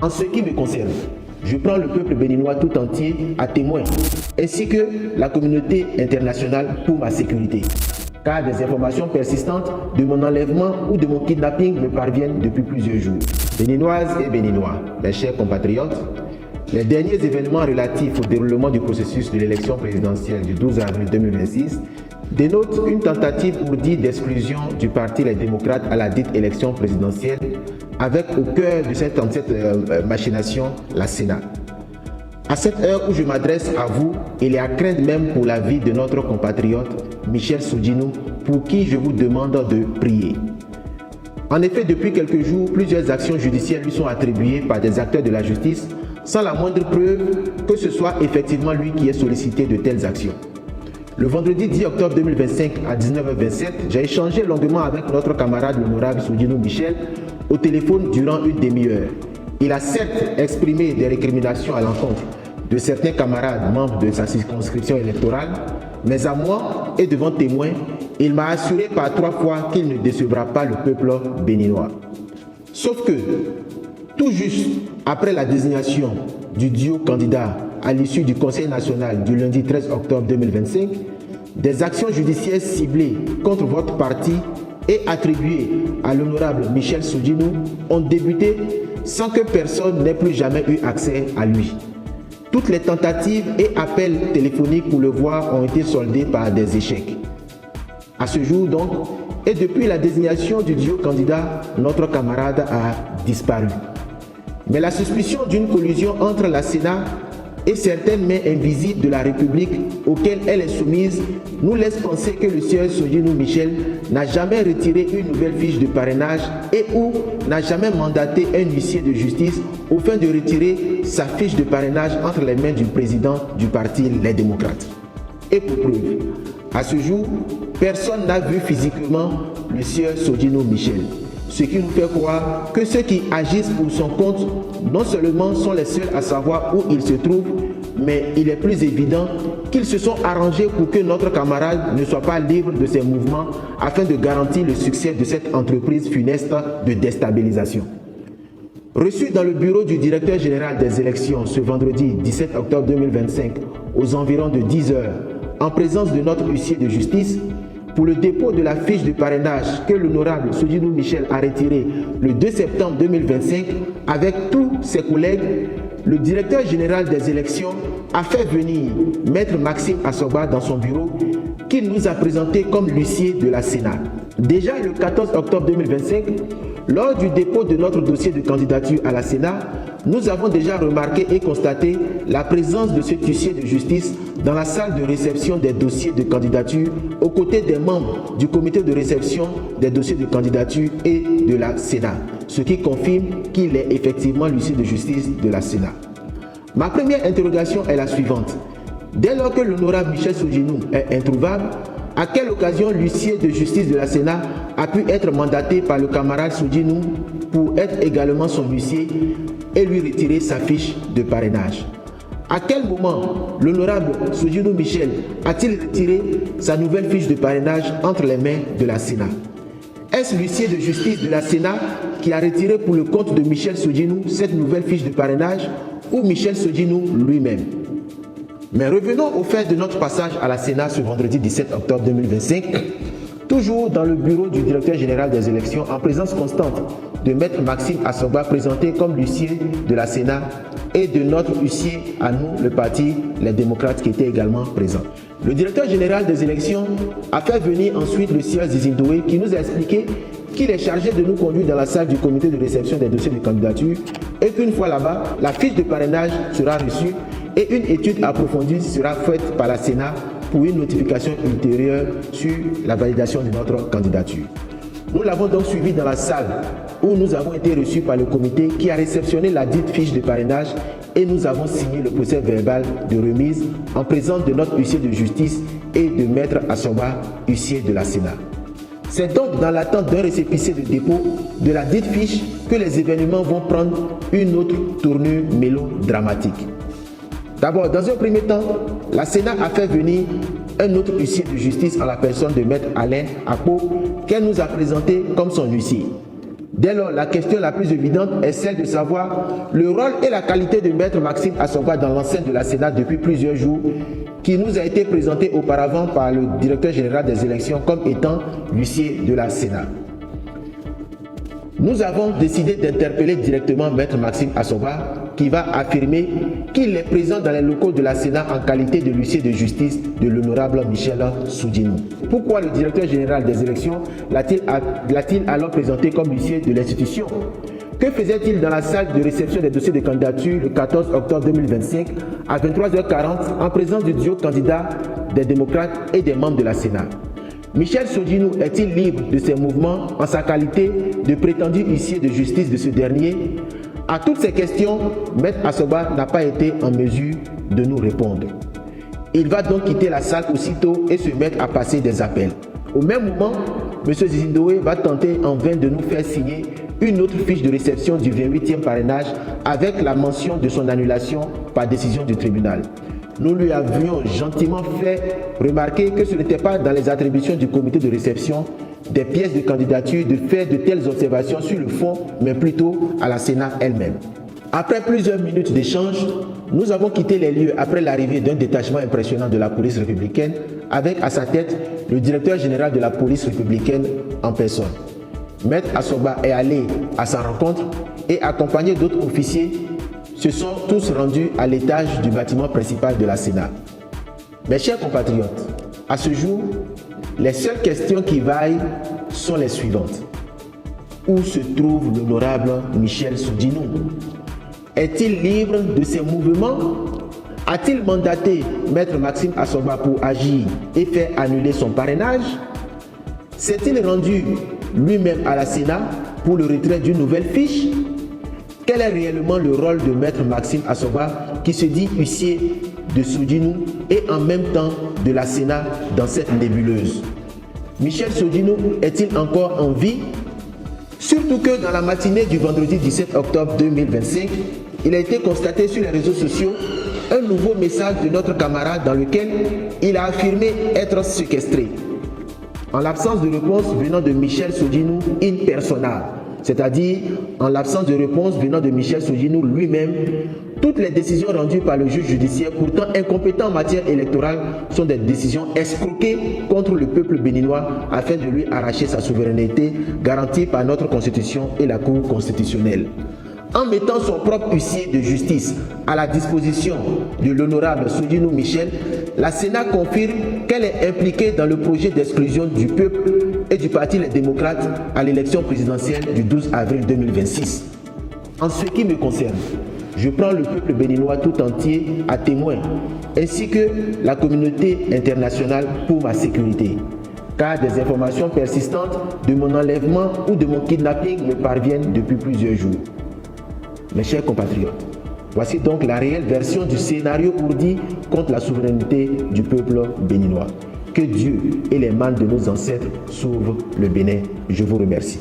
En ce qui me concerne, je prends le peuple béninois tout entier à témoin, ainsi que la communauté internationale pour ma sécurité. Car des informations persistantes de mon enlèvement ou de mon kidnapping me parviennent depuis plusieurs jours. Béninoises et Béninois, mes chers compatriotes, les derniers événements relatifs au déroulement du processus de l'élection présidentielle du 12 avril 2026 dénotent une tentative ourdie d'exclusion du parti Les Démocrates à la dite élection présidentielle, avec au cœur de cette machination la Sénat. À cette heure où je m'adresse à vous, il est à craindre même pour la vie de notre compatriote Michel Soudjinou, pour qui je vous demande de prier. En effet, depuis quelques jours, plusieurs actions judiciaires lui sont attribuées par des acteurs de la justice, sans la moindre preuve que ce soit effectivement lui qui ait sollicité de telles actions. Le vendredi 10 octobre 2025 à 19h27, j'ai échangé longuement avec notre camarade l'honorable Soudjinou Michel au téléphone durant une demi-heure. Il a certes exprimé des récriminations à l'encontre de certains camarades membres de sa circonscription électorale, mais à moi et devant témoins, il m'a assuré par 3 fois qu'il ne décevra pas le peuple béninois. Sauf que, tout juste après la désignation du duo candidat à l'issue du Conseil national du lundi 13 octobre 2025, des actions judiciaires ciblées contre votre parti et attribuées à l'honorable Michel Soudjinou ont débuté sans que personne n'ait plus jamais eu accès à lui. Toutes les tentatives et appels téléphoniques pour le voir ont été soldés par des échecs. À ce jour donc, et depuis la désignation du duo candidat, notre camarade a disparu. Mais la suspicion d'une collusion entre la Sénat et certaines mains invisibles de la République auxquelles elle est soumise nous laisse penser que le sieur Soudjinou Michel n'a jamais retiré une nouvelle fiche de parrainage et ou n'a jamais mandaté un huissier de justice au fin de retirer sa fiche de parrainage entre les mains du président du parti Les Démocrates. Et pour preuve, à ce jour, personne n'a vu physiquement le sieur Soudjinou Michel. Ce qui nous fait croire que ceux qui agissent pour son compte non seulement sont les seuls à savoir où il se trouve, mais il est plus évident qu'ils se sont arrangés pour que notre camarade ne soit pas libre de ses mouvements afin de garantir le succès de cette entreprise funeste de déstabilisation. Reçu dans le bureau du directeur général des élections ce vendredi 17 octobre 2025 aux environs de 10 h, en présence de notre huissier de justice, pour le dépôt de la fiche de parrainage que l'honorable Soudjinou Michel a retirée le 2 septembre 2025 avec tous ses collègues, le directeur général des élections a fait venir Maître Maxime Assoba dans son bureau qu'il nous a présenté comme l'huissier de la Sénat. Déjà le 14 octobre 2025, lors du dépôt de notre dossier de candidature à la Sénat, nous avons déjà remarqué et constaté la présence de ce huissier de justice dans la salle de réception des dossiers de candidature aux côtés des membres du comité de réception des dossiers de candidature et de la Sénat, ce qui confirme qu'il est effectivement l'huissier de justice de la Sénat. Ma première interrogation est la suivante. Dès lors que l'honorable Michel Soudjinou est introuvable, à quelle occasion l'huissier de justice de la Sénat a pu être mandaté par le camarade Soudjinou pour être également son huissier et lui retirer sa fiche de parrainage? À quel moment l'honorable Soudjinou Michel a-t-il retiré sa nouvelle fiche de parrainage entre les mains de la Sénat? Est-ce l'huissier de justice de la Sénat qui a retiré pour le compte de Michel Soudjinou cette nouvelle fiche de parrainage ou Michel Soudjinou lui-même? Mais revenons au fait de notre passage à la Sénat ce vendredi 17 octobre 2025, toujours dans le bureau du directeur général des élections en présence constante de Maître Maxime Assoba présenté comme l'huissier de la Sénat et de notre huissier à nous, le parti Les Démocrates qui était également présent. Le directeur général des élections a fait venir ensuite le sieur Zizindoué qui nous a expliqué qu'il est chargé de nous conduire dans la salle du comité de réception des dossiers de candidature et qu'une fois là-bas, la fiche de parrainage sera reçue et une étude approfondie sera faite par la Sénat pour une notification ultérieure sur la validation de notre candidature. Nous l'avons donc suivi dans la salle où nous avons été reçus par le comité qui a réceptionné la dite fiche de parrainage et nous avons signé le procès verbal de remise en présence de notre huissier de justice et de Maître Assoba, huissier de la Sénat. C'est donc dans l'attente d'un récépissé de dépôt de la dite fiche que les événements vont prendre une autre tournure mélodramatique. D'abord, dans un premier temps, la Sénat a fait venir un autre huissier de justice en la personne de Maître Alain Apo, qu'elle nous a présenté comme son huissier. Dès lors, la question la plus évidente est celle de savoir le rôle et la qualité de Maître Maxime Assogba dans l'enceinte de la Sénat depuis plusieurs jours, qui nous a été présenté auparavant par le directeur général des élections comme étant l'huissier de la Sénat. Nous avons décidé d'interpeller directement Maître Maxime Assogba, qui va affirmer qu'il est présent dans les locaux de la Sénat en qualité de l'huissier de justice de l'honorable Michel Soudjinou. Pourquoi le directeur général des élections l'a-t-il alors présenté comme l'huissier de l'institution? Que faisait-il dans la salle de réception des dossiers de candidature le 14 octobre 2025 à 23h40 en présence du duo candidat des démocrates et des membres de la Sénat? Michel Soudjinou est-il libre de ses mouvements en sa qualité de prétendu huissier de justice de ce dernier? À toutes ces questions, Maître Assogba n'a pas été en mesure de nous répondre. Il va donc quitter la salle aussitôt et se mettre à passer des appels. Au même moment, M. Zizindoé va tenter en vain de nous faire signer une autre fiche de réception du 28e parrainage avec la mention de son annulation par décision du tribunal. Nous lui avions gentiment fait remarquer que ce n'était pas dans les attributions du comité de réception des pièces de candidature de faire de telles observations sur le fond, mais plutôt à la Sénat elle-même. Après plusieurs minutes d'échange, nous avons quitté les lieux après l'arrivée d'un détachement impressionnant de la police républicaine, avec à sa tête le directeur général de la police républicaine en personne. Maître Assogba est allé à sa rencontre et, accompagné d'autres officiers, se sont tous rendus à l'étage du bâtiment principal de la Sénat. Mes chers compatriotes, à ce jour, les seules questions qui vaillent sont les suivantes. Où se trouve l'honorable Michel Soudjinou? Est-il libre de ses mouvements? A-t-il mandaté Maître Maxime Assogba pour agir et faire annuler son parrainage? S'est-il rendu lui-même à la Sénat pour le retrait d'une nouvelle fiche? Quel est réellement le rôle de Maître Maxime Assogba qui se dit huissier de Soudjinou et en même temps de la Sénat dans cette nébuleuse? Michel Soudjinou est-il encore en vie? Surtout que dans la matinée du vendredi 17 octobre 2025, il a été constaté sur les réseaux sociaux un nouveau message de notre camarade dans lequel il a affirmé être séquestré. En l'absence de réponse venant de Michel Soudjinou in persona, c'est-à-dire en l'absence de réponse venant de Michel Soudjinou lui-même, toutes les décisions rendues par le juge judiciaire, pourtant incompétent en matière électorale, sont des décisions escroquées contre le peuple béninois afin de lui arracher sa souveraineté garantie par notre Constitution et la Cour constitutionnelle. En mettant son propre huissier de justice à la disposition de l'honorable Soudjinou Michel, la Sénat confirme qu'elle est impliquée dans le projet d'exclusion du peuple et du Parti Les Démocrates à l'élection présidentielle du 12 avril 2026. En ce qui me concerne, je prends le peuple béninois tout entier à témoin, ainsi que la communauté internationale pour ma sécurité, car des informations persistantes de mon enlèvement ou de mon kidnapping me parviennent depuis plusieurs jours. Mes chers compatriotes, voici donc la réelle version du scénario ourdi contre la souveraineté du peuple béninois. Que Dieu et les mânes de nos ancêtres sauvent le Bénin. Je vous remercie.